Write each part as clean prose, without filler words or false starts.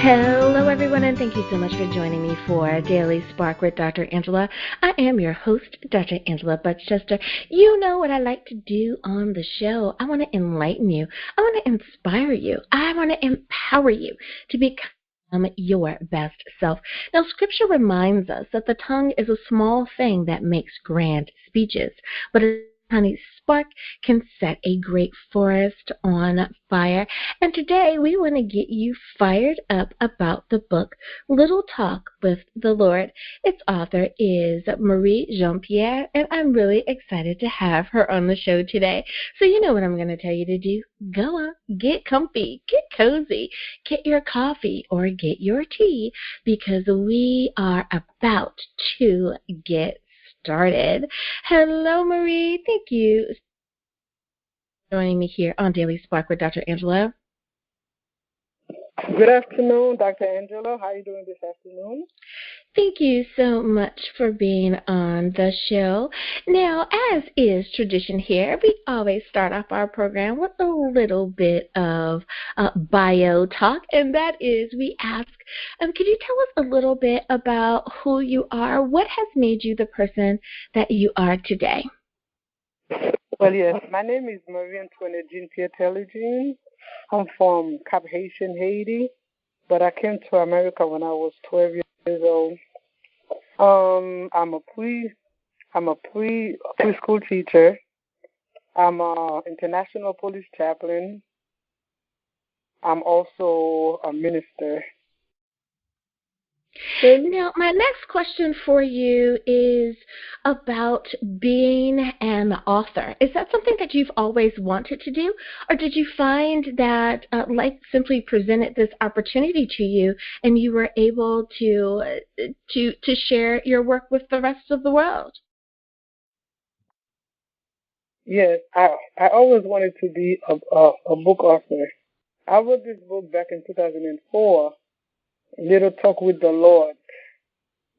Hello, everyone, and thank you so much for joining me for Daily Spark with Dr. Angela. I am your host, Dr. Angela Butchester. You know what I like to do on the show. I want to enlighten you. I want to inspire you. I want to empower you to become your best self. Now, Scripture reminds us that the tongue is a small thing that makes grand speeches, but a tiny spark can set a great forest on fire. And today we want to get you fired up about the book Little Talk with the Lord. Its author is Jean Pierre, and I'm really excited to have her on the show today. So you know what I'm going to tell you to do. Go on, get comfy, get cozy, get your coffee or get your tea, because we are about to get started. Hello, Marie. Thank you for joining me here on Daily Spark with Dr. Angela. Good afternoon, Dr. Angela. How are you doing this afternoon? Thank you so much for being on the show. Now, as is tradition here, we always start off our program with a little bit of bio talk, and that is we ask, could you tell us a little bit about who you are? What has made you the person that you are today? Well, yes, my name is Marie-Antoinette Jean Pierre. I'm from Cap Haitian, Haiti, but I came to America when I was 12 years old. I'm a preschool teacher. I'm an international police chaplain. I'm also a minister. Now, my next question for you is about being an author. Is that something that you've always wanted to do, or did you find that life simply presented this opportunity to you, and you were able to share your work with the rest of the world? Yes, I always wanted to be a book author. I wrote this book back in 2004. Little Talk with the Lord.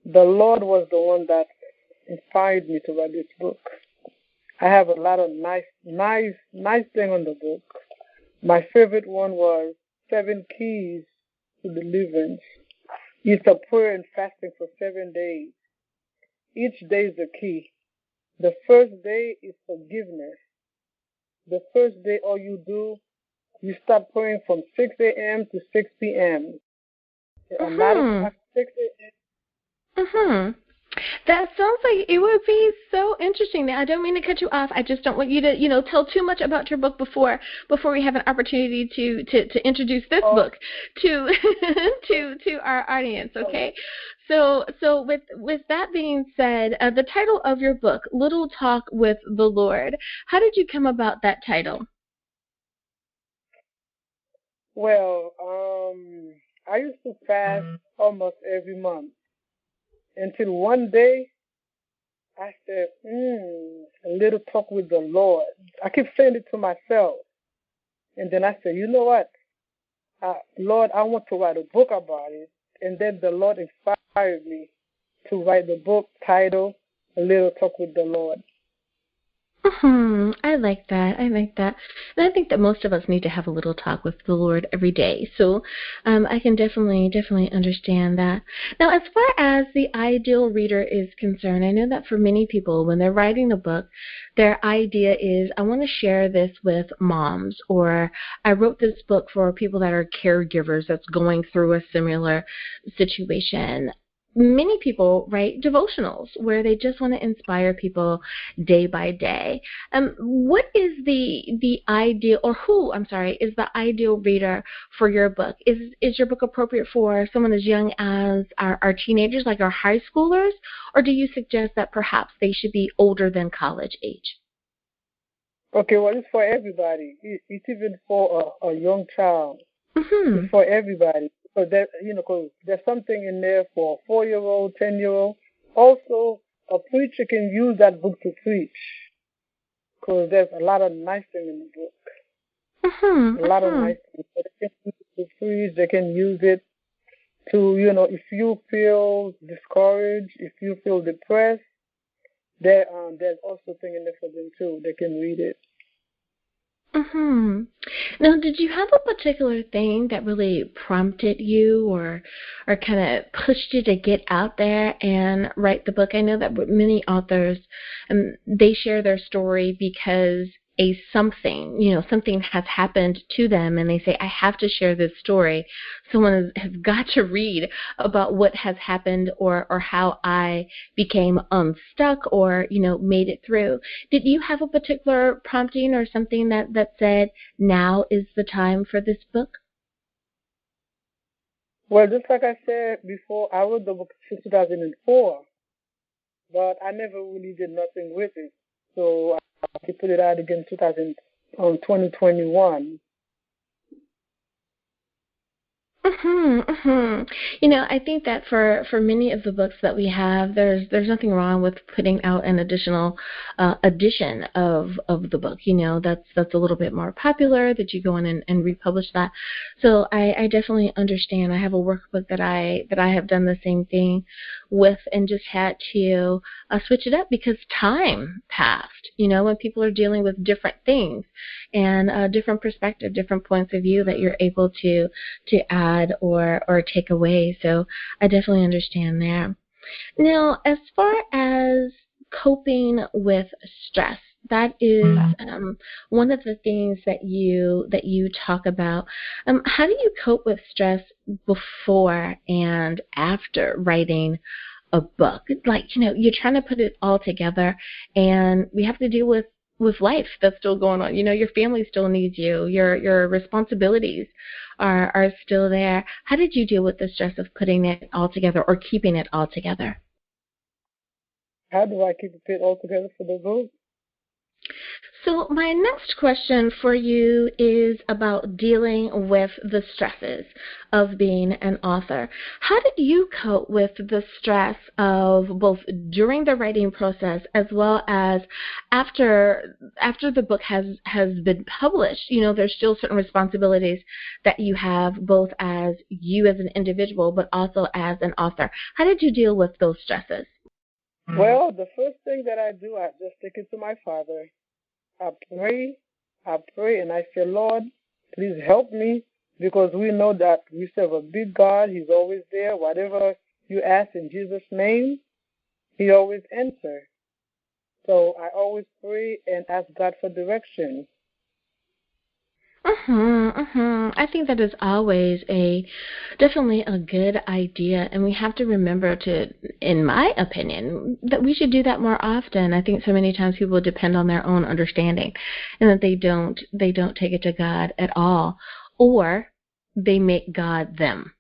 The Lord was the one that inspired me to write this book. I have a lot of nice things on the book. My favorite one was 7 Keys to Deliverance. It's a prayer and fasting for 7 days. Each day is a key. The first day is forgiveness. The first day, all you do, you start praying from 6 a.m. to 6 p.m. Not 6 a.m. That sounds like it would be so interesting. Now, I don't mean to cut you off. I just don't want you to, tell too much about your book before we have an opportunity to introduce this book to to our audience. Okay. So with that being said, the title of your book, Little Talk with the Lord. How did you come about that title? Well, I used to fast almost every month. Until one day, I said, a little talk with the Lord. I keep saying it to myself. And then I said, you know what? Lord, I want to write a book about it. And then the Lord inspired me to write the book titled A Little Talk with the Lord. I like that. And I think that most of us need to have a little talk with the Lord every day. So I can definitely understand that. Now, as far as the ideal reader is concerned, I know that for many people, when they're writing a book, their idea is, I want to share this with moms, or I wrote this book for people that are caregivers that's going through a similar situation. Many people write devotionals where they just want to inspire people day by day. What is the ideal, or who, is the ideal reader for your book? Is your book appropriate for someone as young as our teenagers, like our high schoolers, or do you suggest that perhaps they should be older than college age? Okay, well, it's for everybody. It's even for a young child. It's for everybody. So there, because there's something in there for a 4-year-old, 10-year-old. Also, a preacher can use that book to preach, because there's a lot of nice things in the book. A lot of nice things. So they can use it to preach. They can use it to, if you feel discouraged, if you feel depressed, there's also things in there for them too. They can read it. Mm-hmm. Now, did you have a particular thing that really prompted you or kind of pushed you to get out there and write the book? I know that with many authors, they share their story because something has happened to them, and they say, I have to share this story. Someone has got to read about what has happened or how I became unstuck or, made it through. Did you have a particular prompting or something that said, now is the time for this book? Well, just like I said before, I wrote the book in 2004, but I never really did nothing with it. So I put it out again 2021. I think that for many of the books that we have, there's nothing wrong with putting out an additional edition of the book. That's a little bit more popular, that you go in and republish that. So I definitely understand. I have a workbook that I have done the same thing with, and just had to switch it up because time passed. When people are dealing with different things and different perspective, different points of view that you're able to add or take away. So I definitely understand there. Now, as far as coping with stress, that is one of the things that you talk about. How do you cope with stress before and after writing a book? You're trying to put it all together, and we have to deal with life that's still going on. Your family still needs you. Your responsibilities are still there. How did you deal with the stress of putting it all together or keeping it all together? How do I keep it all together for the book? So my next question for you is about dealing with the stresses of being an author. How did you cope with the stress of both during the writing process as well as after the book has been published? There's still certain responsibilities that you have both as you as an individual but also as an author. How did you deal with those stresses? Well, the first thing that I do, I just take it to my Father. I pray, and I say, Lord, please help me, because we know that we serve a big God. He's always there. Whatever you ask in Jesus' name, He always answers. So I always pray and ask God for direction. I think that is always definitely a good idea, and we have to remember to, in my opinion, that we should do that more often. I think so many times people depend on their own understanding, and that they don't take it to God at all, or they make God them.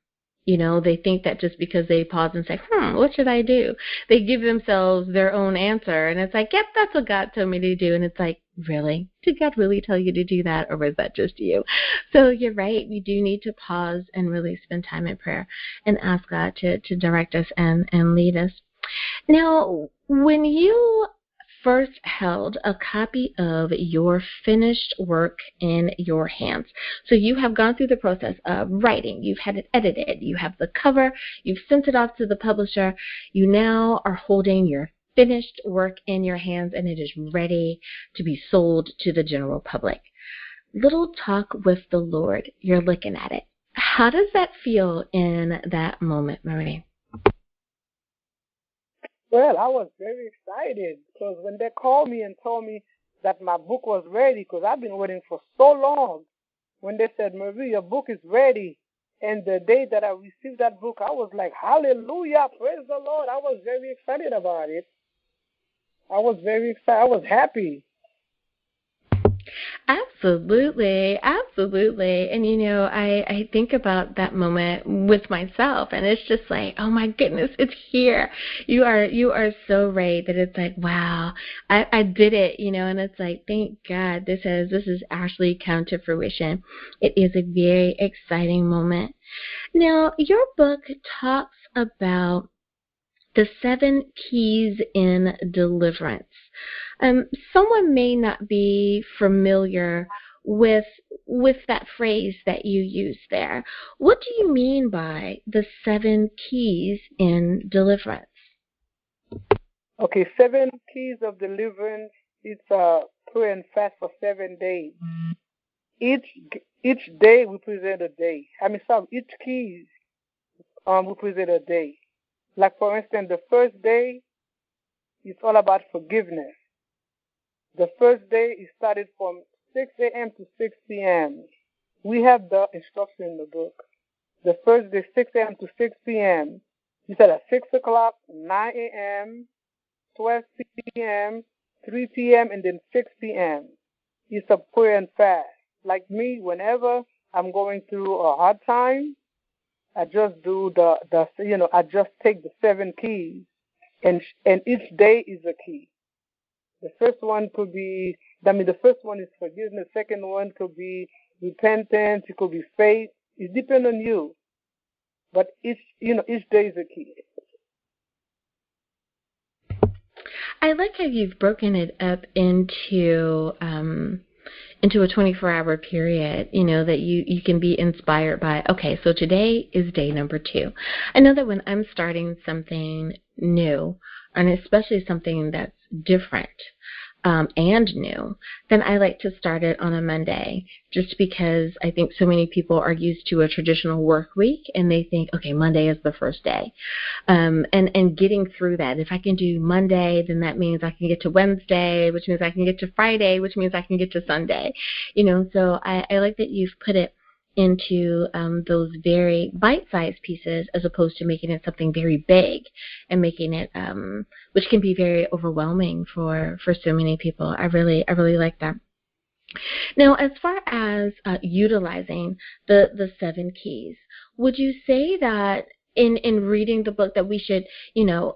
They think that just because they pause and say, what should I do? They give themselves their own answer. And it's like, yep, that's what God told me to do. And it's like, really? Did God really tell you to do that? Or was that just you? So you're right. We do need to pause and really spend time in prayer and ask God to direct us and lead us. Now, when you first held a copy of your finished work in your hands. So you have gone through the process of writing, you've had it edited, you have the cover, you've sent it off to the publisher, you now are holding your finished work in your hands and it is ready to be sold to the general public. Little talk with the Lord, you're looking at it. How does that feel in that moment, Marie? Well, I was very excited because when they called me and told me that my book was ready, because I've been waiting for so long, when they said, Marie, your book is ready, and the day that I received that book, I was like, hallelujah, praise the Lord. I was very excited about it. I was very excited. I was happy. Absolutely. And I think about that moment with myself, and it's just like, oh my goodness, it's here. You are so right that it's like, wow, I did it, and it's like, thank God this has actually come to fruition. It is a very exciting moment. Now, your book talks about the 7 keys in deliverance. Someone may not be familiar with that phrase that you use there. What do you mean by the 7 keys in deliverance? Okay, 7 keys of deliverance. It's pray and fast for 7 days. each day represents a day. Each keys represent a day. Like for instance, the first day is all about forgiveness. The first day is started from 6 a.m. to 6 p.m. We have the instruction in the book. The first day, 6 a.m. to 6 p.m. You said at 6 o'clock, 9 a.m., 12 p.m., 3 p.m., and then 6 p.m. It's a prayer and fast. Like me, whenever I'm going through a hard time, I just do I just take the 7 keys, and each day is a key. The first one could be, the first one is forgiveness. The second one could be repentance. It could be faith. It depends on you. But each day is a key. I like how you've broken it up into a 24-hour period, that you can be inspired by, okay, so today is day number 2. I know that when I'm starting something new, and especially something that's different and new, then I like to start it on a Monday, just because I think so many people are used to a traditional work week, and they think, okay, Monday is the first day. And getting through that, if I can do Monday, then that means I can get to Wednesday, which means I can get to Friday, which means I can get to Sunday. So I like that you've put it into those very bite-sized pieces, as opposed to making it something very big and making it, which can be very overwhelming for so many people. I really like that. Now, as far as utilizing the 7 keys, would you say that in reading the book that we should,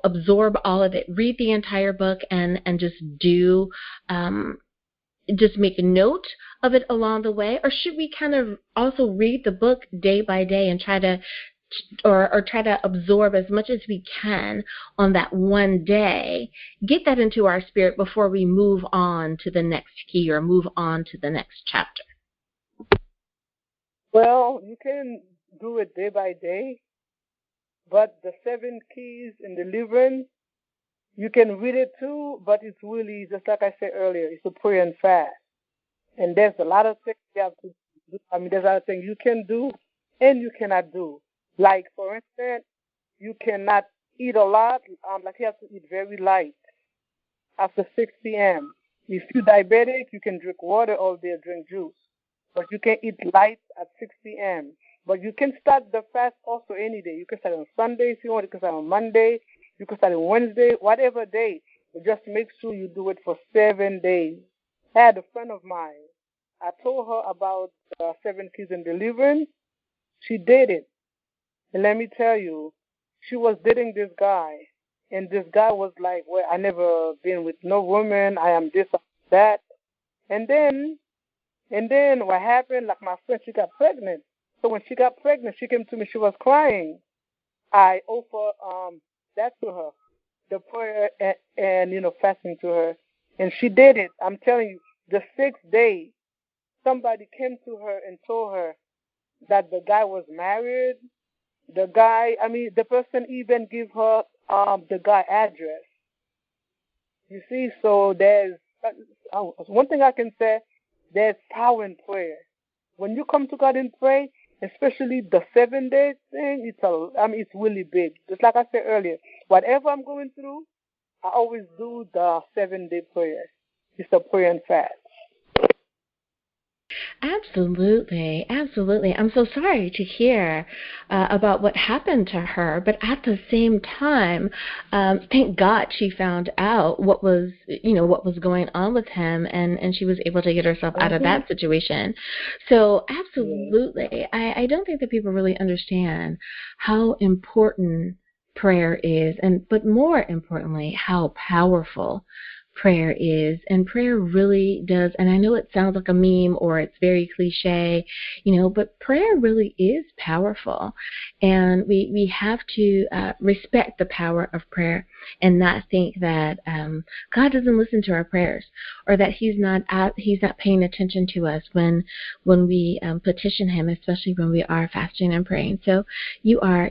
absorb all of it, read the entire book and just do just make a note of it along the way, or should we kind of also read the book day by day and try to absorb as much as we can on that one day, get that into our spirit before we move on to the next key or move on to the next chapter? Well, you can do it day by day, but the 7 keys in Deliverance, you can read it too, but it's really, just like I said earlier, it's a prayer and fast. And there's a lot of things you have to do. There's a lot of things you can do and you cannot do. Like, for instance, you cannot eat a lot. Like, you have to eat very light after 6 p.m. If you're diabetic, you can drink water all day, drink juice. But you can eat light at 6 p.m. But you can start the fast also any day. You can start on Sunday if you want. You can start on Monday. You can start on Wednesday, whatever day. But just make sure you do it for 7 days. I had a friend of mine. I told her about 7 keys in Deliverance. She did it. And let me tell you, she was dating this guy. And this guy was like, well, I never been with no woman. I am this, that. And then what happened, like my friend, she got pregnant. So when she got pregnant, she came to me. She was crying. I offered that to her, the prayer and fasting to her. And she did it. I'm telling you, the 6th day, somebody came to her and told her that the guy was married. The person even gave her the guy address. You see, so there's one thing I can say, there's power in prayer. When you come to God and pray, especially the 7 days thing, it's really big. Just like I said earlier, whatever I'm going through, I always do the 7-day prayer. It's a prayer and fast. Absolutely. I'm so sorry to hear about what happened to her, but at the same time, thank God she found out what was going on with him, and she was able to get herself out of that situation. So absolutely, I don't think that people really understand how important prayer is, but more importantly, how powerful prayer is. And prayer really does, and I know it sounds like a meme or it's very cliche, but prayer really is powerful. And we have to respect the power of prayer and not think that God doesn't listen to our prayers, or that He's not paying attention to us when we petition Him, especially when we are fasting and praying. So you are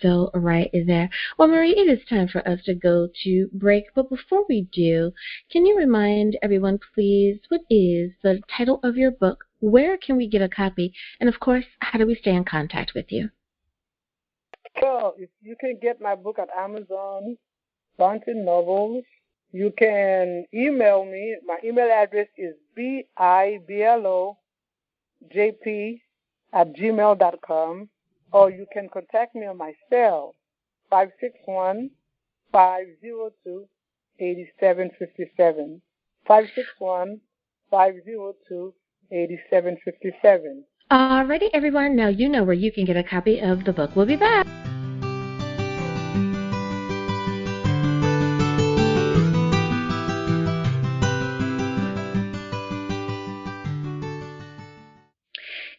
so right there. Well, Marie, it is time for us to go to break, but before we do, can you remind everyone, please, what is the title of your book, where can we get a copy? And, of course, how do we stay in contact with you? So, if you can get my book at Amazon, Barnes and Nobles. You can email me. My email address is biblojp@gmail.com, or you can contact me on my cell, 561-502-8757. 561-502-8757. Alrighty, everyone. Now you know where you can get a copy of the book. We'll be back.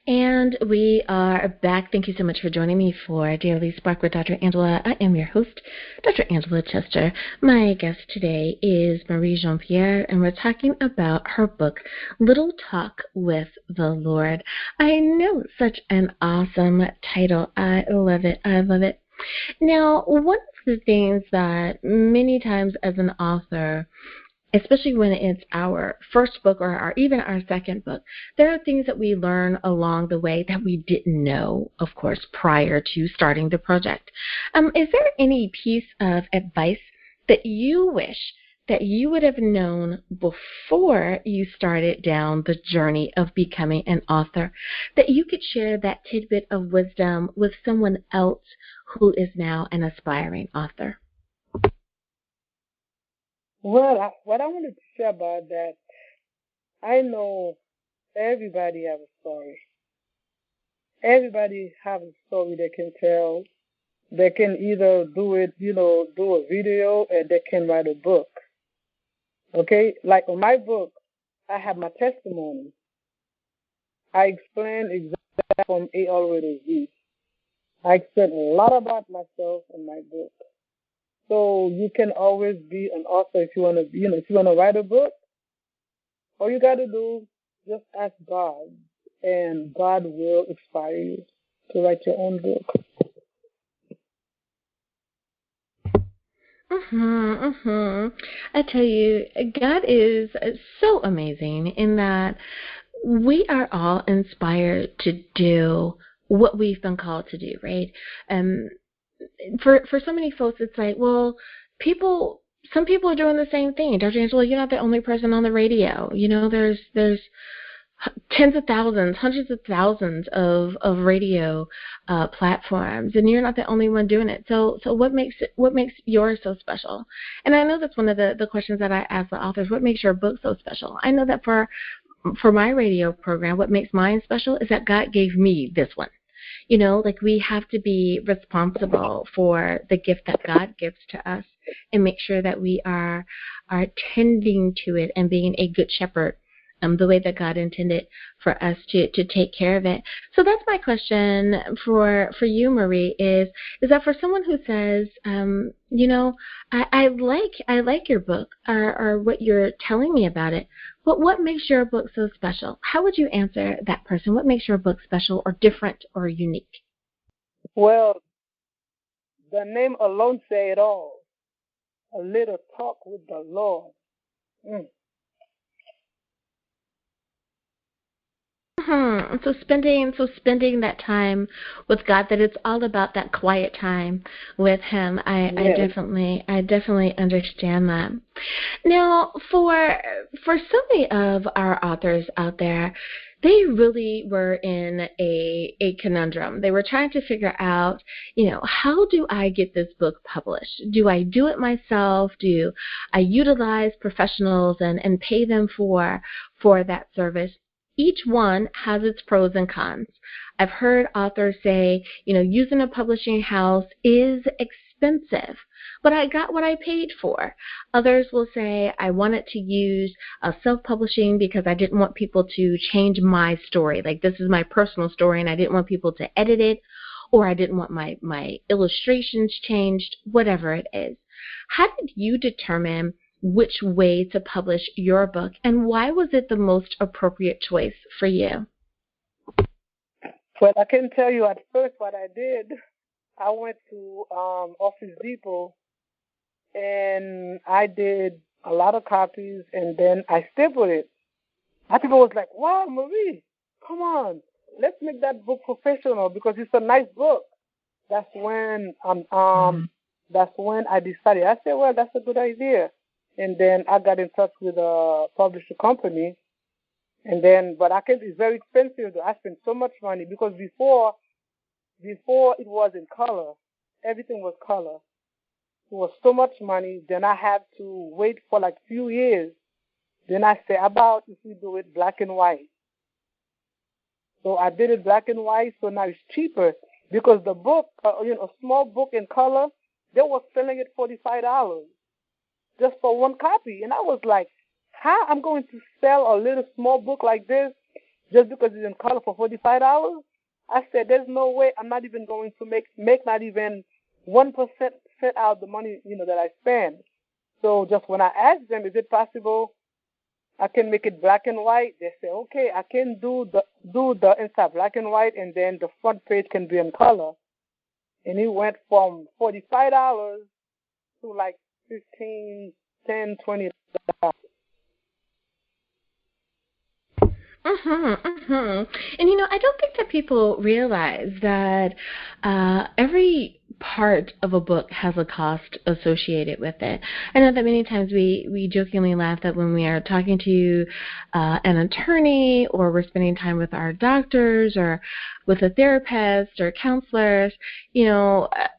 And we are back. Thank you so much for joining me for Daily Spark with Dr. Angela. I am your host, Dr. Angela Chester. My guest today is Marie John Pierre, and we're talking about her book, Little Talk with the Lord. I know, such an awesome title. I love it. I love it. Now, one of the things that many times as an author, especially when it's our first book or even our second book, there are things that we learn along the way that we didn't know, of course, prior to starting the project. Is there any piece of advice that you wish that you would have known before you started down the journey of becoming an author, that you could share that tidbit of wisdom with someone else who is now an aspiring author? Well, what I wanted to say about that, I know everybody has a story. Everybody has a story they can tell. They can either do it, do a video, and they can write a book. Okay? Like on my book, I have my testimony. I explain exactly from A all the way to Z. I explain a lot about myself in my book. So you can always be an author if you want to, if you want to write a book. All you got to do, just ask God, and God will inspire you to write your own book. I tell you, God is so amazing in that we are all inspired to do what we've been called to do, right? For so many folks, it's like, well, some people are doing the same thing. Dr. Angela, you're not the only person on the radio. There's tens of thousands, hundreds of thousands of radio platforms, and you're not the only one doing it. So what makes yours so special? And I know that's one of the questions that I ask the authors. What makes your book so special? I know that for my radio program, what makes mine special is that God gave me this one. We have to be responsible for the gift that God gives to us and make sure that we are tending to it and being a good shepherd, the way that God intended for us to take care of it. So that's my question for you, Marie, is that for someone who says, I like your book or what you're telling me about it, but what makes your book so special? How would you answer that person? What makes your book special or different or unique? Well, the name alone say it all. A little talk with the Lord. So spending that time with God, that it's all about that quiet time with Him. I definitely understand that. Now, for so many of our authors out there, they really were in a conundrum. They were trying to figure out, how do I get this book published? Do I do it myself? Do I utilize professionals and pay them for that service? Each one has its pros and cons. I've heard authors say, using a publishing house is expensive, but I got what I paid for. Others will say, I wanted to use self-publishing because I didn't want people to change my story. Like, this is my personal story, and I didn't want people to edit it, or I didn't want my illustrations changed, whatever it is. How did you determine which way to publish your book, and why was it the most appropriate choice for you? Well, I can tell you at first what I did. I went to Office Depot, and I did a lot of copies, and then I stapled it. I think I was like, wow, Marie, come on, let's make that book professional because it's a nice book. That's when that's when I decided. I said, well, that's a good idea. And then I got in touch with a publisher company. And then, but it's very expensive. I spent so much money because before it was in color. Everything was color. It was so much money. Then I had to wait for like few years. Then I said, about if we do it black and white. So I did it black and white. So now it's cheaper because the book, a small book in color, they were selling it $45 just for one copy. And I was like, how I'm going to sell a little small book like this just because it's in color for $45? I said, there's no way. I'm not even going to make not even 1% out of the money, that I spend. So just when I asked them, is it possible I can make it black and white? They say, okay, I can do the inside black and white, and then the front page can be in color. And it went from $45 to like $15, $10, $20. And I don't think that people realize that every part of a book has a cost associated with it. I know that many times we jokingly laugh that when we are talking to an attorney, or we're spending time with our doctors or with a therapist or counselors,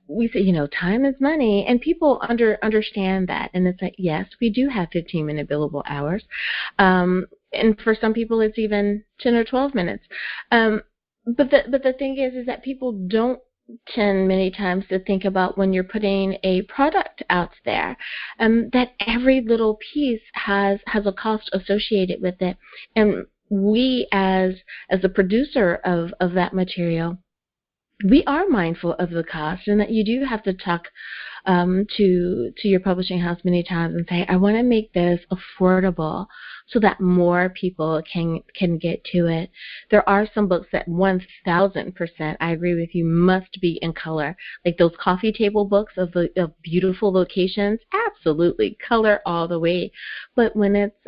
we say, time is money, and people understand that. And it's like, yes, we do have 15-minute billable hours. And for some people, it's even 10 or 12 minutes. But the thing is that people don't tend many times to think about when you're putting a product out there, that every little piece has a cost associated with it. And we, as the producer of that material, we are mindful of the cost, and that you do have to talk to your publishing house many times and say, I want to make this affordable so that more people can get to it. There are some books that 1,000%, I agree with you, must be in color. Like those coffee table books of beautiful locations, absolutely, color all the way. But when it's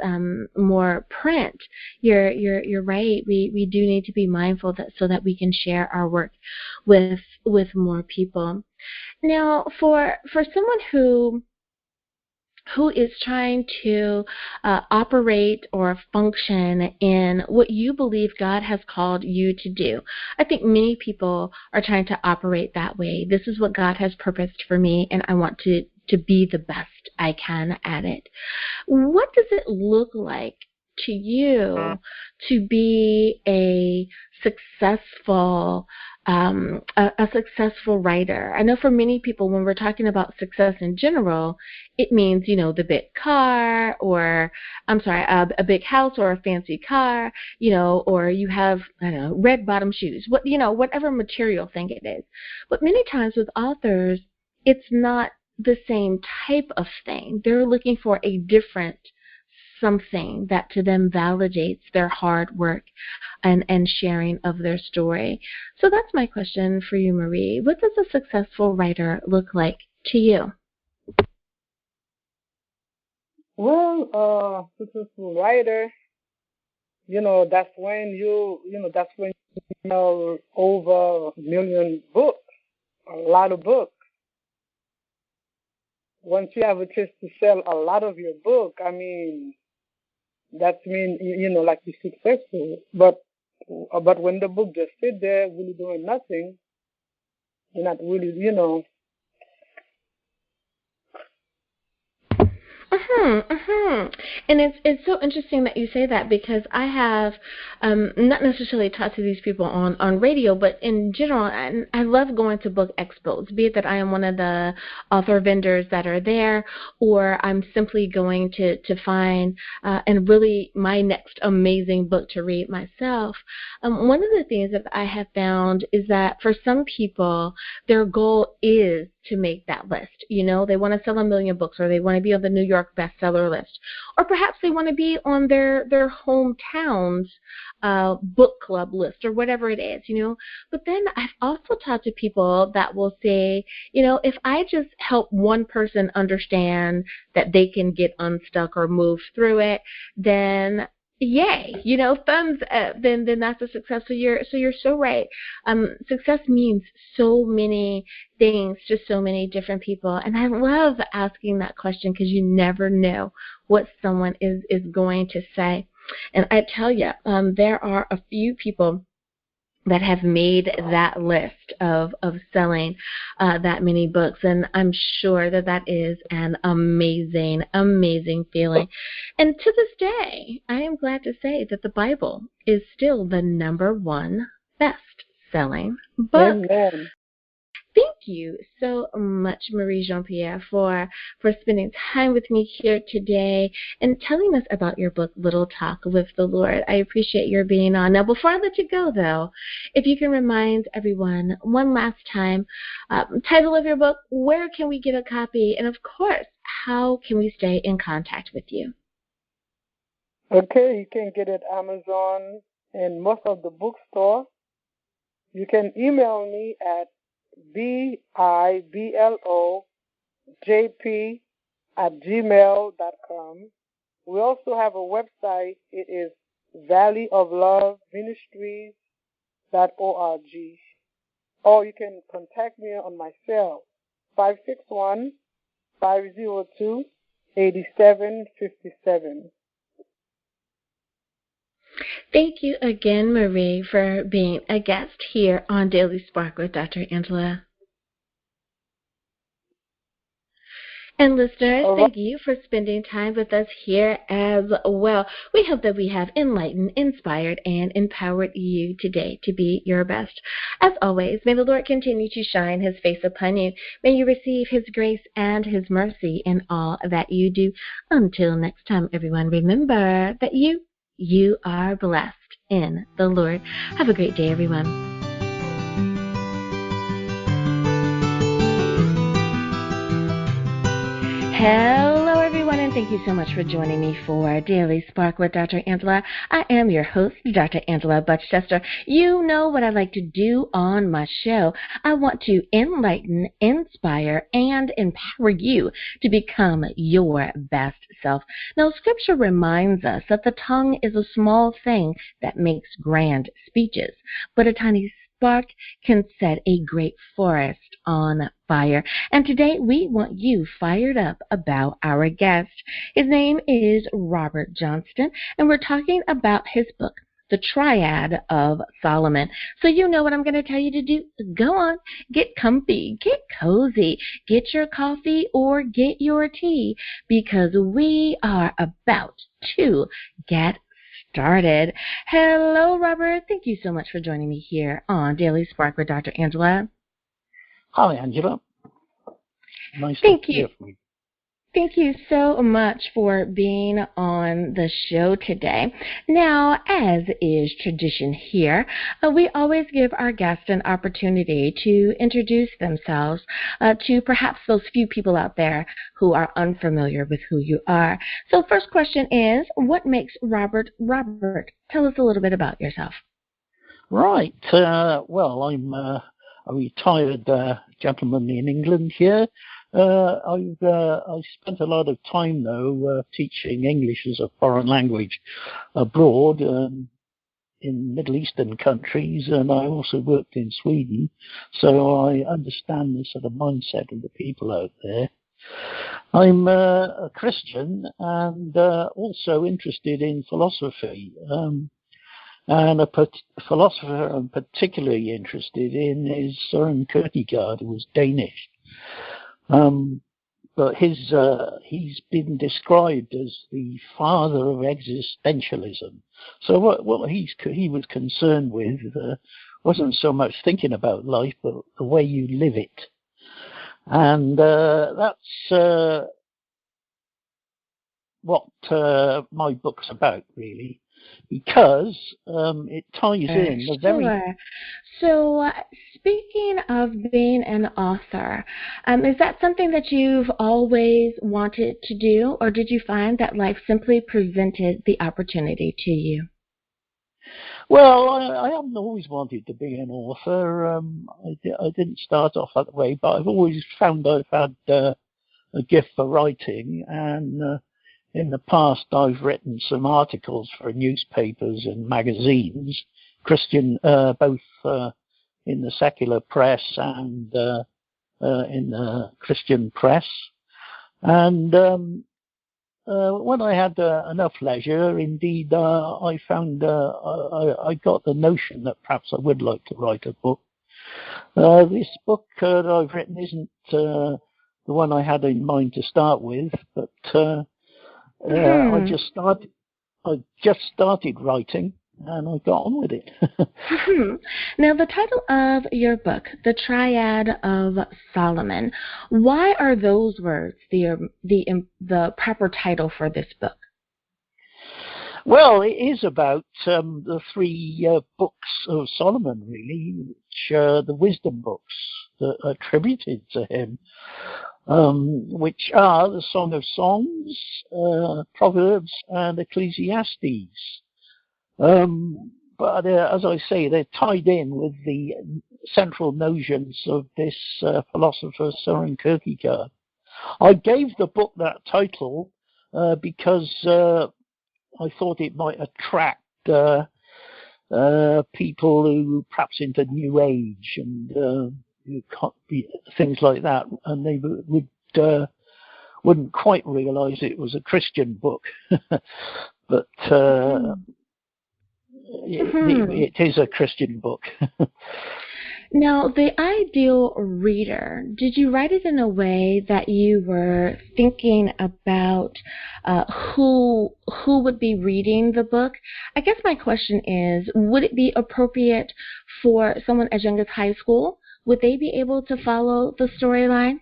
more print, you're right. We do need to be mindful so that we can share our work with more people. Now, for someone who is trying to operate or function in what you believe God has called you to do, I think many people are trying to operate that way. This is what God has purposed for me, and I want to be the best I can at it. What does it look like to you to be a successful writer? I know for many people, when we're talking about success in general, it means, the big car, or a big house or a fancy car, or you have, red bottom shoes, whatever material thing it is. But many times with authors, it's not the same type of thing. They're looking for a different something that to them validates their hard work and sharing of their story. So that's my question for you, Marie. What does a successful writer look like to you? Well, successful writer, that's when you know over 1 million books, a lot of books. Once you have a chance to sell a lot of your book, that means, like you're successful. But when the book just sit there really doing nothing, you're not really, And it's so interesting that you say that, because I have not necessarily talked to these people on radio, but in general, I love going to book expos, be it that I am one of the author vendors that are there, or I'm simply going to find and really my next amazing book to read myself. One of the things that I have found is that for some people, their goal is to make that list. They want to sell 1 million books, or they want to be on the New York bestseller list, or perhaps they want to be on their hometown's book club list, or whatever it is, But then I've also talked to people that will say, if I just help one person understand that they can get unstuck or move through it, then yay, thumbs up, then that's a success. So you're so right. Success means so many things to so many different people, and I love asking that question because you never know what someone is going to say. And I tell you, there are a few people that have made that list of selling that many books. And I'm sure that is an amazing, amazing feeling. And to this day, I am glad to say that the Bible is still the #1 best-selling book. Amen. Thank you so much, Marie Jean Pierre, for spending time with me here today and telling us about your book, Little Talk with the Lord. I appreciate your being on. Now, before I let you go, though, if you can remind everyone one last time, title of your book, where can we get a copy, and of course, how can we stay in contact with you? Okay, you can get it at Amazon and most of the bookstore. You can email me at biblojp@gmail.com. We also have a website. It is valleyofloveministries.org. Or you can contact me on my cell, 561-502-8757. Thank you again, Marie, for being a guest here on Daily Spark with Dr. Angela. And listeners, thank you for spending time with us here as well. We hope that we have enlightened, inspired, and empowered you today to be your best. As always, may the Lord continue to shine His face upon you. May you receive His grace and His mercy in all that you do. Until next time, everyone, remember that you are blessed in the Lord. Have a great day, everyone. Hello, everyone, and thank you so much for joining me for Daily Spark with Dr. Angela. I am your host, Dr. Angela Butchester. You know what I like to do on my show. I want to enlighten, inspire, and empower you to become your best self. Now, Scripture reminds us that the tongue is a small thing that makes grand speeches, but a tiny spark can set a great forest on fire. And today we want you fired up about our guest. His name is Robert Johnston, and we're talking about his book, The Triad of Solomon. So you know what I'm going to tell you to do. Go on, get comfy, get cozy, get your coffee or get your tea, because we are about to get started. Hello, Robert. Thank you so much for joining me here on Daily Spark with Dr. Angela. Hi, Angela. Nice Thank to you. hear from you. Thank you so much for being on the show today. Now, as is tradition here, we always give our guests an opportunity to introduce themselves to perhaps those few people out there who are unfamiliar with who you are. So first question is, what makes Robert Robert? Tell us a little bit about yourself. Right. Well, I'm a retired gentleman in England here. I've spent a lot of time, though, teaching English as a foreign language abroad in Middle Eastern countries, and I also worked in Sweden, so I understand the sort of mindset of the people out there. I'm a Christian and also interested in philosophy. And a philosopher I'm particularly interested in is Søren Kierkegaard, who was Danish. But he's been described as the father of existentialism. So what he was concerned with wasn't so much thinking about life, but the way you live it. And that's what my book's about, really. Because it ties in the very... Sure. So speaking of being an author, is that something that you've always wanted to do, or did you find that life simply presented the opportunity to you? Well, I haven't always wanted to be an author. I didn't start off that way, but I've always found I've had a gift for writing, and in the past I've written some articles for newspapers and magazines, Christian, both in the secular press and in the Christian press. And when I had enough leisure, indeed, I found I got the notion that perhaps I would like to write a book. This book that I've written isn't the one I had in mind to start with, but I just started writing, and I got on with it. Now, the title of your book, The Triad of Solomon, why are those words the proper title for this book? Well, it is about the three books of Solomon, really, which are the wisdom books that are attributed to him, which are the Song of Songs, Proverbs, and Ecclesiastes. But as I say, they're tied in with the central notions of this philosopher, Søren Kierkegaard. I gave the book that title because I thought it might attract people who perhaps into New Age and things like that, and they wouldn't quite realise it was a Christian book. But it is a Christian book. Now, the ideal reader, did you write it in a way that you were thinking about who would be reading the book? I guess my question is, would it be appropriate for someone as young as high school? Would they be able to follow the storyline?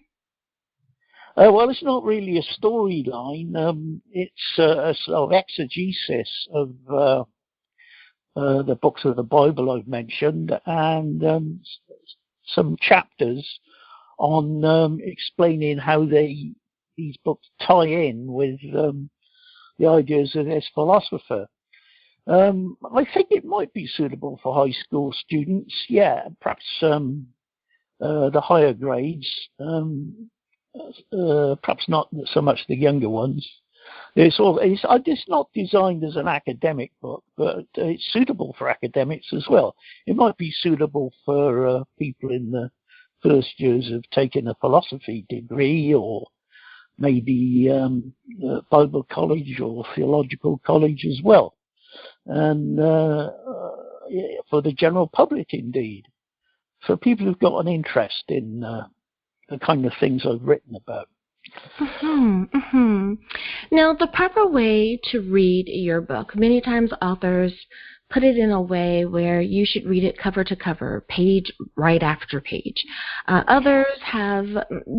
Well, it's not really a storyline. It's a sort of exegesis of the books of the Bible I've mentioned, and some chapters on explaining how these books tie in with the ideas of this philosopher. I think it might be suitable for high school students, yeah, perhaps the higher grades, perhaps not so much the younger ones. It's not designed as an academic book, but it's suitable for academics as well. It might be suitable for people in the first years of taking a philosophy degree, or maybe Bible college or theological college as well. And for the general public, indeed. For people who've got an interest in the kind of things I've written about. Now, the proper way to read your book, many times authors put it in a way where you should read it cover to cover, page right after page. Others have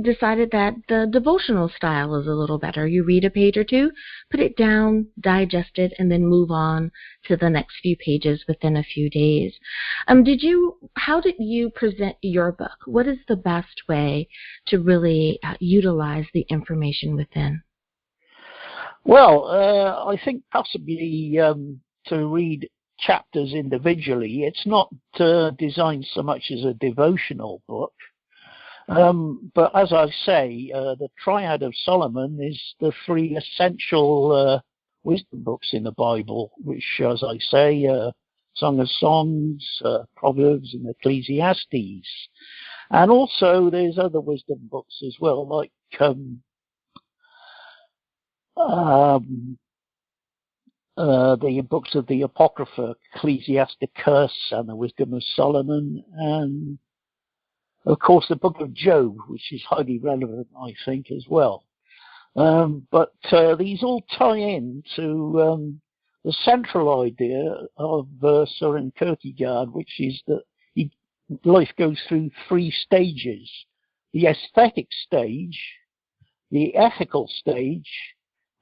decided that the devotional style is a little better. You read a page or two, put it down, digest it, and then move on to the next few pages within a few days. How did you present your book? What is the best way to really utilize the information within? Well, I think possibly to read chapters individually. It's not designed so much as a devotional book. But as I say, the Triad of Solomon is the three essential wisdom books in the Bible, which, as I say, Song of Songs, Proverbs, and Ecclesiastes. And also there's other wisdom books as well, like the books of the Apocrypha, Ecclesiasticus and the Wisdom of Solomon, and of course the book of Job, which is highly relevant, I think, as well. But these all tie in to the central idea of Søren Kierkegaard, which is that life goes through three stages: the aesthetic stage, the ethical stage,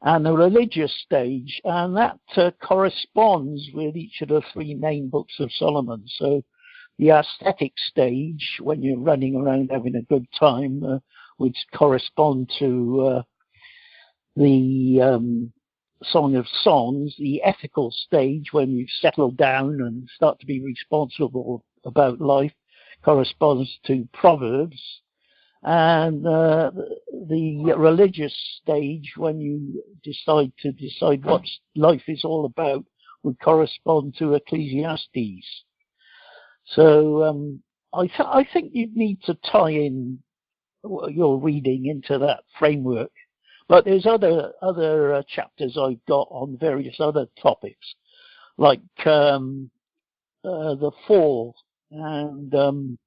and the religious stage, and that corresponds with each of the three main books of Solomon. So the aesthetic stage, when you're running around having a good time, would correspond to the Song of Songs. The ethical stage, when you've settled down and start to be responsible about life, corresponds to Proverbs. and the religious stage, when you decide what life is all about, would correspond to Ecclesiastes. So I think you need to tie in your reading into that framework. But there's other chapters I've got on various other topics, like the fall and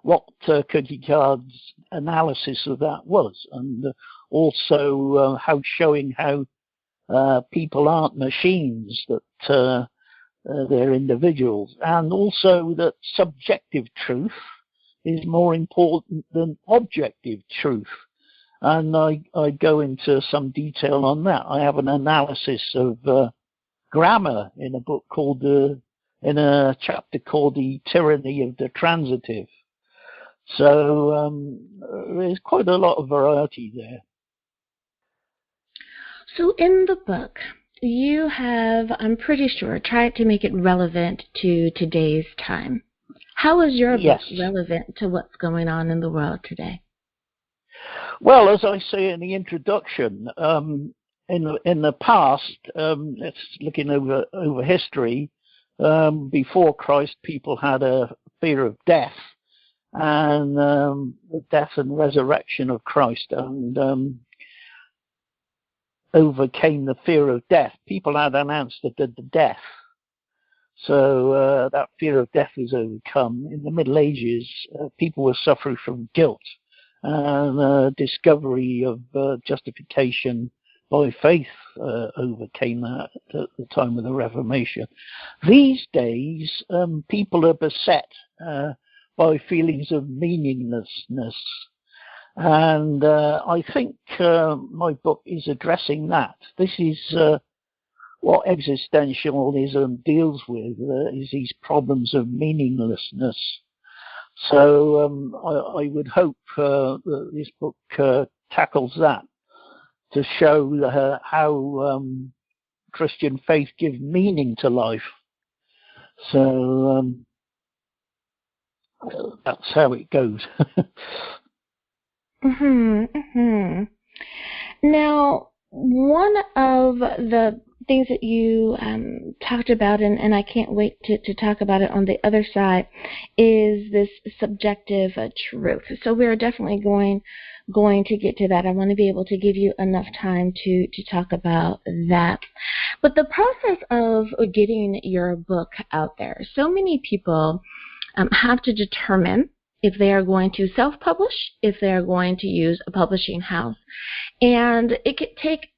what Kierkegaard's analysis of that was, and also showing how people aren't machines, that they're individuals, and also that subjective truth is more important than objective truth. And I go into some detail on that. I have an analysis of grammar in a book called in a chapter called The Tyranny of the Transitive. So there's quite a lot of variety there. So in the book, you have, I'm pretty sure, tried to make it relevant to today's time. How is your book relevant to what's going on in the world today? Well, as I say in the introduction, in the past, it's looking over history. Before Christ, people had a fear of death, and the death and resurrection of Christ, and overcame the fear of death. People had an answer to the death, so that fear of death was overcome. In the Middle Ages, people were suffering from guilt, and discovery of justification by faith overcame that at the time of the Reformation. These days, people are beset by feelings of meaninglessness, and I think my book is addressing that. This is what existentialism deals with, is these problems of meaninglessness. So I would hope that this book tackles that, to show how Christian faith gives meaning to life. So that's how it goes. Now, one of the things that you talked about, and I can't wait to talk about it on the other side, is this subjective truth. So we're definitely going to get to that. I want to be able to give you enough time to talk about that. But the process of getting your book out there, so many people have to determine if they are going to self-publish, if they are going to use a publishing house. And it could take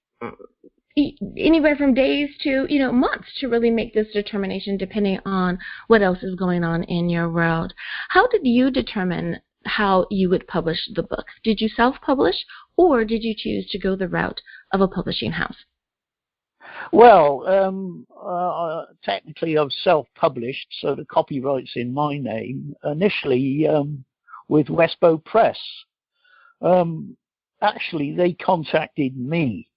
anywhere from days to months to really make this determination, depending on what else is going on in your world. How did you determine how you would publish the book? Did you self-publish, or did you choose to go the route of a publishing house? Well, technically I've self-published, so the copyright's in my name, initially with Westbow Press. Actually, they contacted me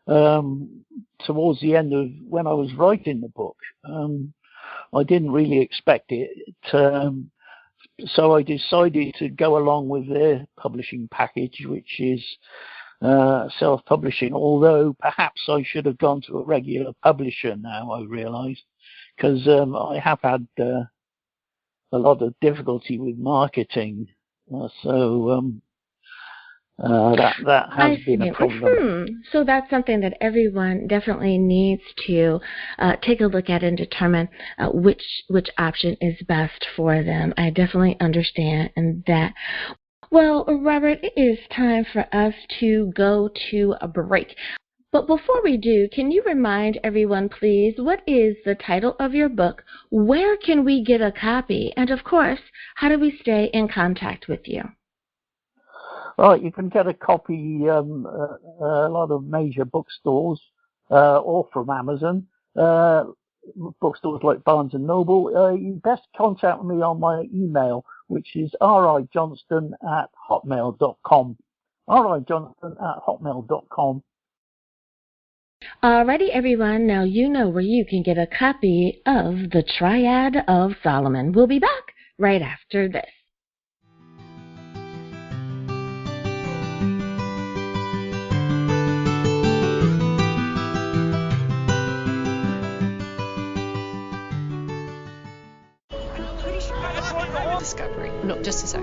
towards the end of when I was writing the book. I didn't really expect it, so I decided to go along with their publishing package, which is self-publishing, although perhaps I should have gone to a regular publisher now, I realise, because I have had a lot of difficulty with marketing, so that has been a problem. So that's something that everyone definitely needs to take a look at and determine which option is best for them. I definitely understand that. Well, Robert, it is time for us to go to a break. But before we do, can you remind everyone, please, what is the title of your book? Where can we get a copy? And, of course, how do we stay in contact with you? Right, you can get a copy a lot of major bookstores or from Amazon. Bookstores like Barnes & Noble. You best contact me on my email, which is rijohnston@hotmail.com. rijohnston@hotmail.com. Alrighty, everyone. Now you know where you can get a copy of the Triad of Solomon. We'll be back right after this. discovery. No, just a sec.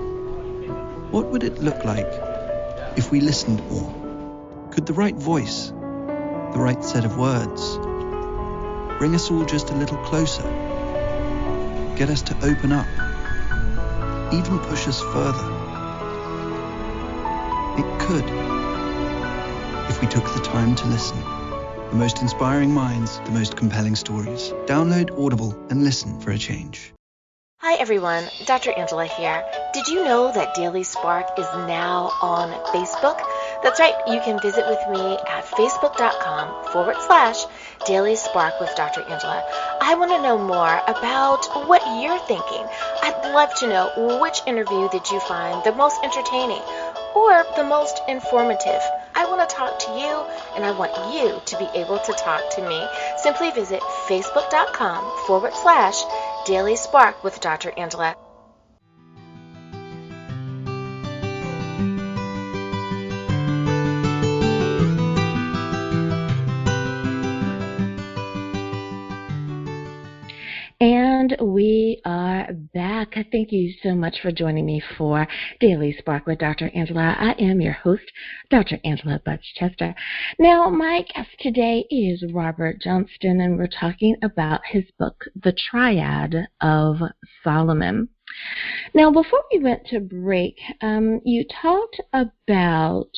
What would it look like if we listened more? Could the right voice, the right set of words, bring us all just a little closer? Get us to open up, even push us further? It could, if we took the time to listen. The most inspiring minds, the most compelling stories. Download Audible and listen for a change. Hi everyone, Dr. Angela here. Did you know that Daily Spark is now on Facebook? That's right, you can visit with me at facebook.com/Daily Spark with Dr. Angela. I want to know more about what you're thinking. I'd love to know, which interview did you find the most entertaining or the most informative? I want to talk to you, and I want you to be able to talk to me. Simply visit facebook.com/Daily Spark with Dr. Angela. And we are back. Thank you so much for joining me for Daily Spark with Dr. Angela. I am your host, Dr. Angela Butch-Chester. Now, my guest today is Robert Johnston, and we're talking about his book, The Triad of Solomon. Now, before we went to break, you talked about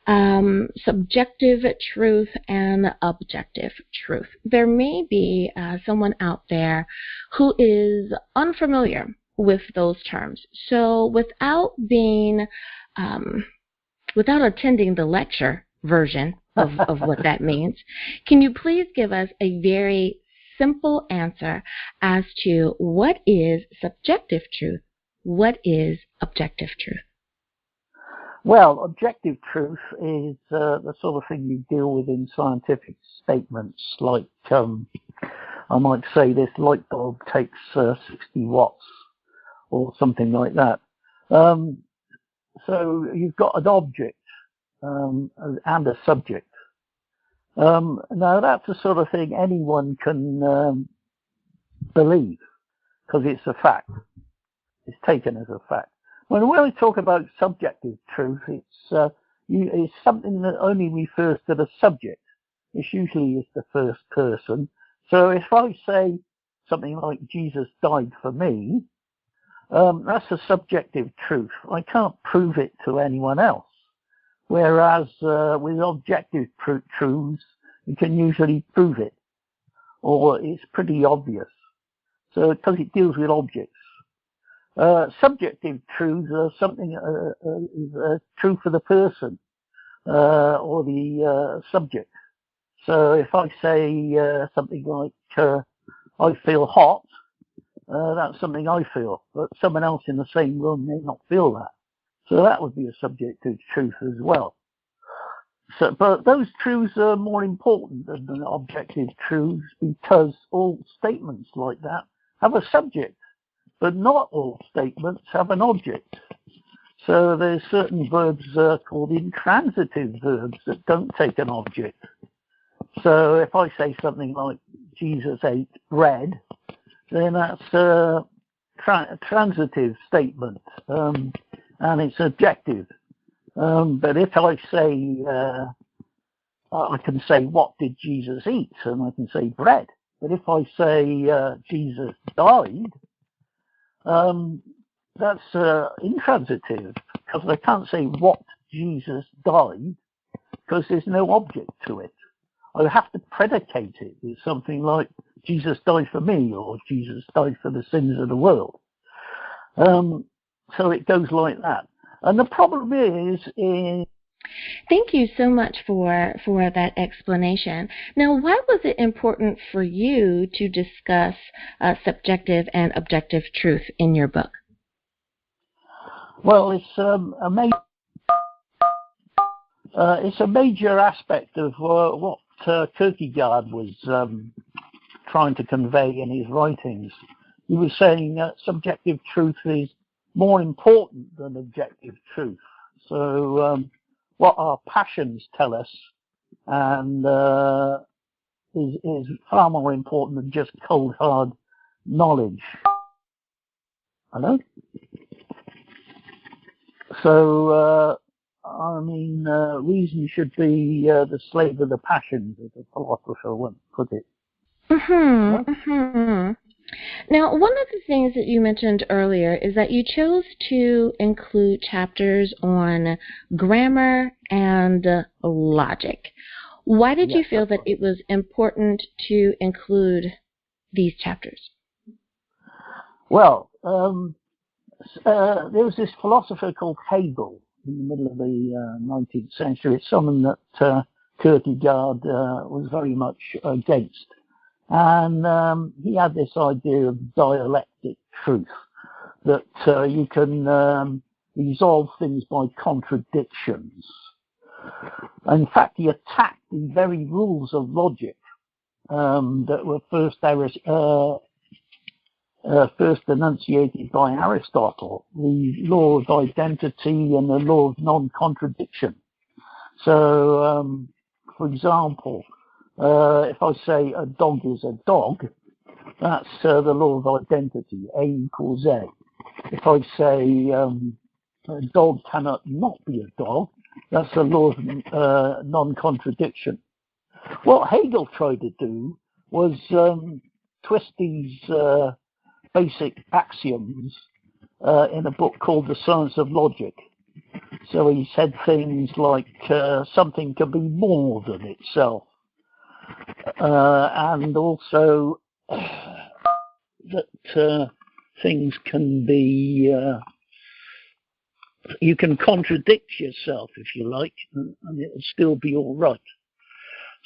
subjective truth and objective truth. There may be someone out there who is unfamiliar with those terms. So without attending the lecture version of what that means, can you please give us a very simple answer as to what is subjective truth? What is objective truth? Well, objective truth is the sort of thing you deal with in scientific statements, like I might say this light bulb takes 60 watts or something like that. So you've got an object and a subject. Now that's the sort of thing anyone can believe, because it's a fact. It's taken as a fact. When we talk about subjective truth, it's something that only refers to the subject. It usually is the first person. So if I say something like Jesus died for me, that's a subjective truth. I can't prove it to anyone else. Whereas with objective truths, you can usually prove it, or it's pretty obvious. So because it deals with objects. Subjective truths are something true for the person or the subject. So if I say something like I feel hot, that's something I feel, but someone else in the same room may not feel that. So that would be a subjective truth as well. So, but those truths are more important than the objective truths, because all statements like that have a subject. But not all statements have an object. So there's certain verbs called intransitive verbs that don't take an object. So if I say something like Jesus ate bread, then that's a transitive statement, and it's objective. But if I say, I can say, what did Jesus eat? And I can say bread. But if I say Jesus died, that's intransitive, because I can't say what Jesus died, because there's no object to it. I have to predicate it with something like Jesus died for me, or Jesus died for the sins of the world. So it goes like that. And the problem is Thank you so much for that explanation. Now, why was it important for you to discuss subjective and objective truth in your book? Well, it's a major aspect of what Kierkegaard was trying to convey in his writings. He was saying that subjective truth is more important than objective truth. So what our passions tell us and is far more important than just cold hard knowledge. Hello? So, reason should be the slave of the passions, as the philosopher once put it. Mm-hmm. Mm-hmm. Now, one of the things that you mentioned earlier is that you chose to include chapters on grammar and logic. Why did you feel that it was important to include these chapters? Well, there was this philosopher called Hegel in the middle of the 19th century. It's someone that Kierkegaard was very much against. And he had this idea of dialectic truth, that you can resolve things by contradictions. In fact, he attacked the very rules of logic that were first enunciated by Aristotle, the law of identity and the law of non-contradiction. So, for example, if I say a dog is a dog, that's the law of identity, A equals A. If I say a dog cannot not be a dog, that's the law of non-contradiction. What Hegel tried to do was twist these basic axioms in a book called The Science of Logic. So he said things like something can be more than itself. And also that things can be, you can contradict yourself if you like, and it'll still be all right.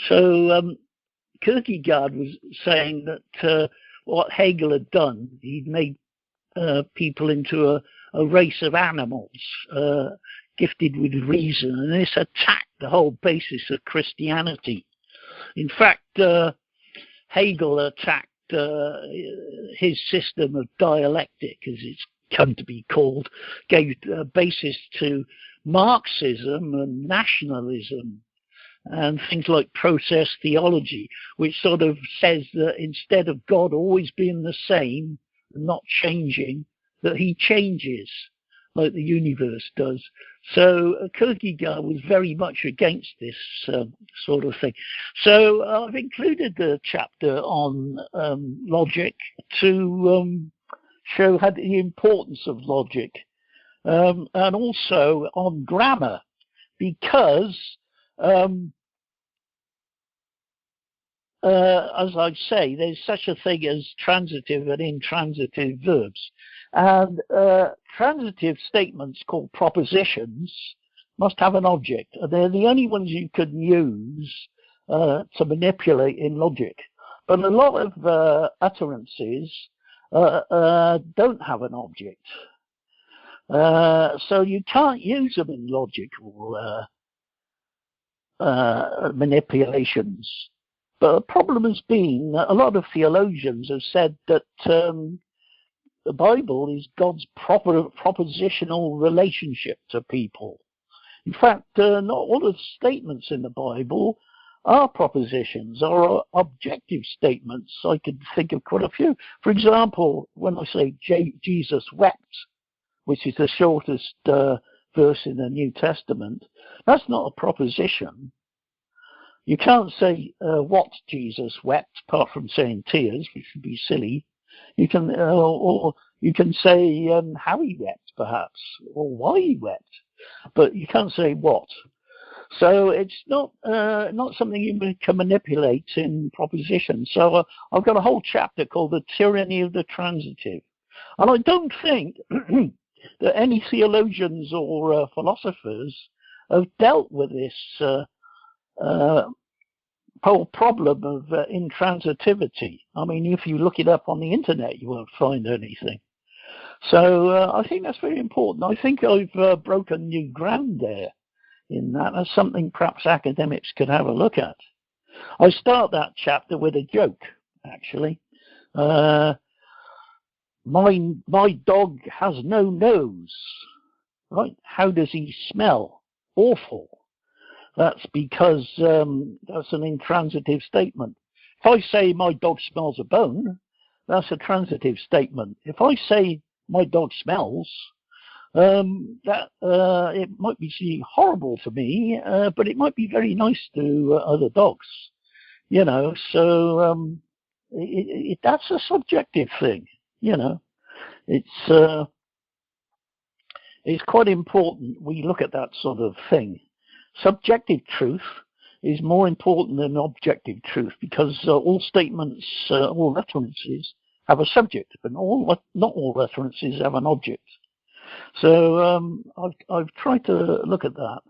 So Kierkegaard was saying that what Hegel had done, he'd made people into a race of animals, gifted with reason, and this attacked the whole basis of Christianity. In fact, Hegel attacked his system of dialectic, as it's come to be called, gave a basis to Marxism and nationalism and things like process theology, which sort of says that instead of God always being the same and not changing, that he changes like the universe does. So Kierkegaard was very much against this sort of thing. So I've included the chapter on logic to show the importance of logic, and also on grammar, because as I say, there's such a thing as transitive and intransitive verbs. And transitive statements called propositions must have an object. They're the only ones you can use to manipulate in logic. But a lot of utterances don't have an object. So you can't use them in logical manipulations. But the problem has been that a lot of theologians have said that the Bible is God's propositional relationship to people. In fact, not all of the statements in the Bible are propositions or objective statements. I could think of quite a few. For example, when I say Jesus wept, which is the shortest verse in the New Testament, that's not a proposition. You can't say what Jesus wept, apart from saying tears, which would be silly. You can, or you can say how he wept, perhaps, or why he wept, but you can't say what. So it's not something you can manipulate in propositions. So I've got a whole chapter called The Tyranny of the Transitive, and I don't think that any theologians or philosophers have dealt with this whole problem of intransitivity. I mean, if you look it up on the internet, you won't find anything. So I think that's very important. I think I've broken new ground there in that. That's something perhaps academics could have a look at. I start that chapter with a joke, actually. My dog has no nose. Right? How does he smell? Awful. That's because that's an intransitive statement. If I say my dog smells a bone, that's a transitive statement. If I say my dog smells, that it might be horrible to me, but it might be very nice to other dogs, you know. So that's a subjective thing, you know. It's quite important we look at that sort of thing. Subjective truth is more important than objective truth, because all statements, all references have a subject, but not all references have an object. So I've tried to look at that,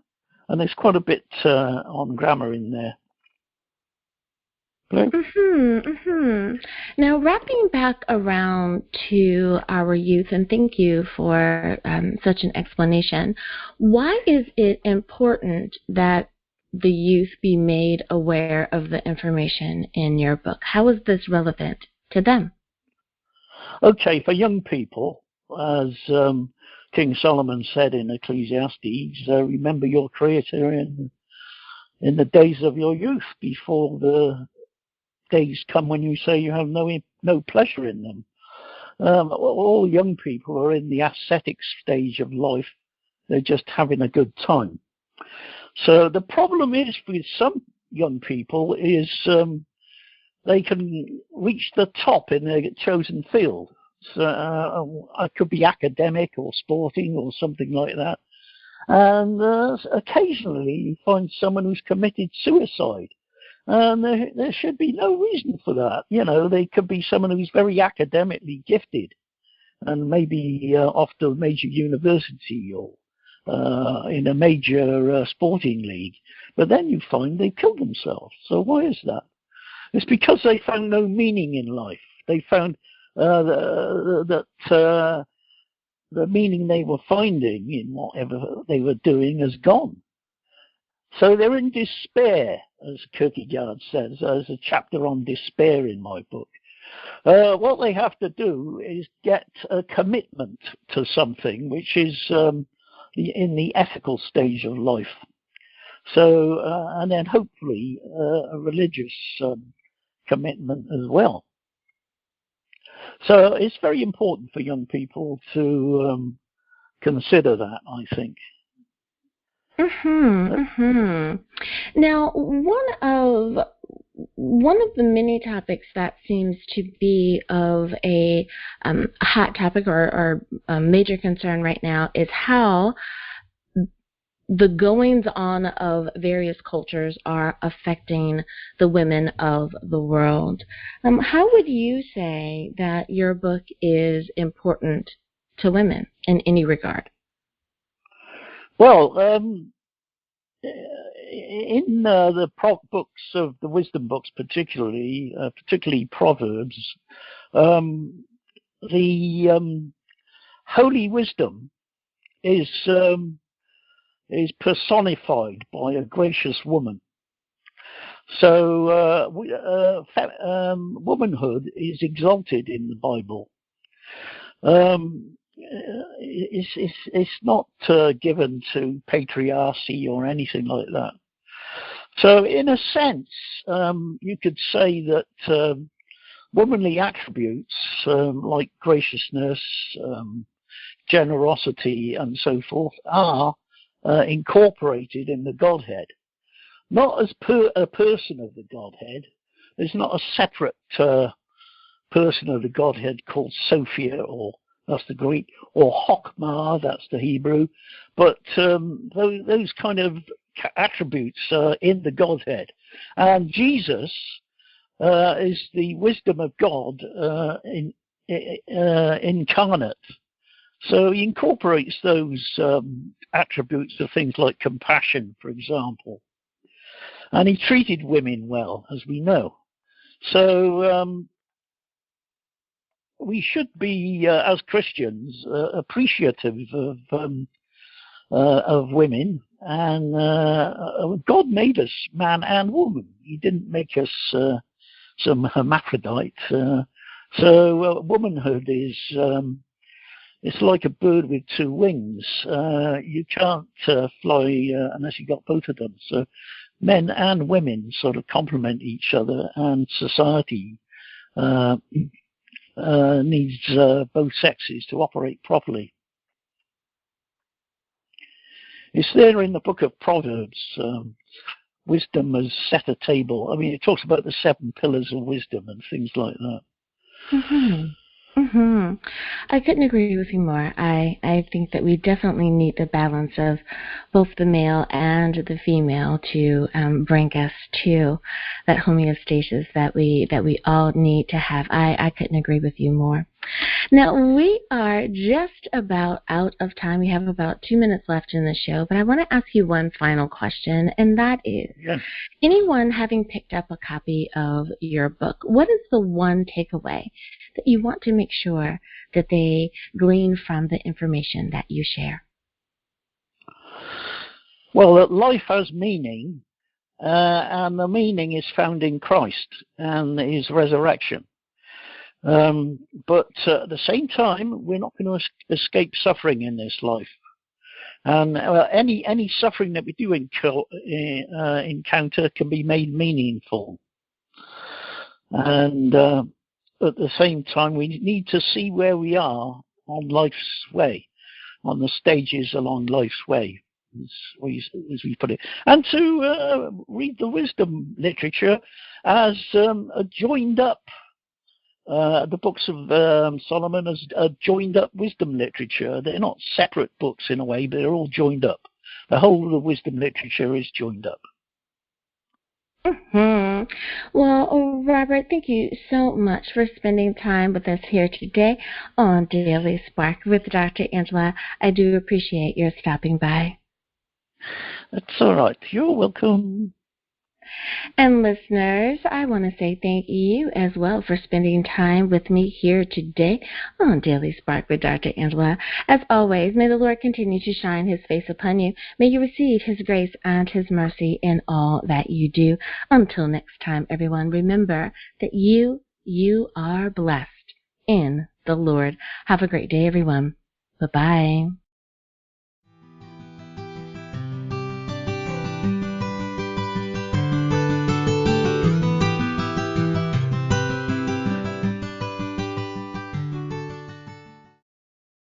and there's quite a bit on grammar in there. Now, wrapping back around to our youth, and thank you for such an explanation, why is it important that the youth be made aware of the information in your book? How is this relevant to them? Okay, for young people, as King Solomon said in Ecclesiastes, remember your Creator in the days of your youth, before the days come when you say you have no pleasure in them. All young people are in the ascetic stage of life. They're just having a good time. So the problem is with some young people is they can reach the top in their chosen field. So it could be academic or sporting or something like that. And occasionally you find someone who's committed suicide. And there should be no reason for that. You know, they could be someone who's very academically gifted and maybe off to a major university or in a major sporting league. But then you find they killed themselves. So why is that? It's because they found no meaning in life. They found that the meaning they were finding in whatever they were doing has gone. So they're in despair, as Kierkegaard says. There's a chapter on despair in my book. What they have to do is get a commitment to something which is in the ethical stage of life. So, and then hopefully a religious commitment as well. So it's very important for young people to consider that, I think. Now, one of the many topics that seems to be of a hot topic or a major concern right now is how the goings-on of various cultures are affecting the women of the world. How would you say that your book is important to women in any regard? Well, in the books of the wisdom books, particularly Proverbs, the holy wisdom is personified by a gracious woman. So womanhood is exalted in the Bible. It's not given to patriarchy or anything like that. So in a sense, you could say that womanly attributes like graciousness, generosity, and so forth are incorporated in the Godhead. Not as a person of the Godhead. There's not a separate person of the Godhead called Sophia, or that's the Greek, or Chokmah, that's the Hebrew, but those kind of attributes are in the Godhead. And Jesus is the wisdom of God incarnate. So he incorporates those attributes of things like compassion, for example. And he treated women well, as we know. So we should be, as Christians, appreciative of women. And God made us man and woman. He didn't make us some hermaphrodite. So womanhood is it's like a bird with two wings. You can't fly unless you got both of them. So men and women sort of complement each other, and society needs both sexes to operate properly. It's there in the book of Proverbs. Wisdom has set a table. I mean, it talks about the 7 pillars of wisdom and things like that. I couldn't agree with you more. I think that we definitely need the balance of both the male and the female to bring us to that homeostasis that we all need to have. I couldn't agree with you more. Now, we are just about out of time. We have about 2 minutes left in the show, but I want to ask you one final question, and that is, anyone having picked up a copy of your book, what is the one takeaway that you want to make sure that they glean from the information that you share? Well, that life has meaning, and the meaning is found in Christ and his resurrection. But at the same time, we're not going to escape suffering in this life. And any suffering that we do encounter can be made meaningful. And at the same time, we need to see where we are on life's way, on the stages along life's way, as we put it. And to read the wisdom literature as a joined up. The books of Solomon as a joined up wisdom literature. They're not separate books in a way, but they're all joined up. The whole of the wisdom literature is joined up. Well, Robert, thank you so much for spending time with us here today on Daily Spark with Dr. Angela. I do appreciate your stopping by. That's all right. You're welcome. And listeners, I want to say thank you as well for spending time with me here today on Daily Spark with Dr. Angela. As always, may the Lord continue to shine his face upon you. May you receive his grace and his mercy in all that you do. Until next time, everyone, remember that you are blessed in the Lord. Have a great day, everyone. Bye-bye.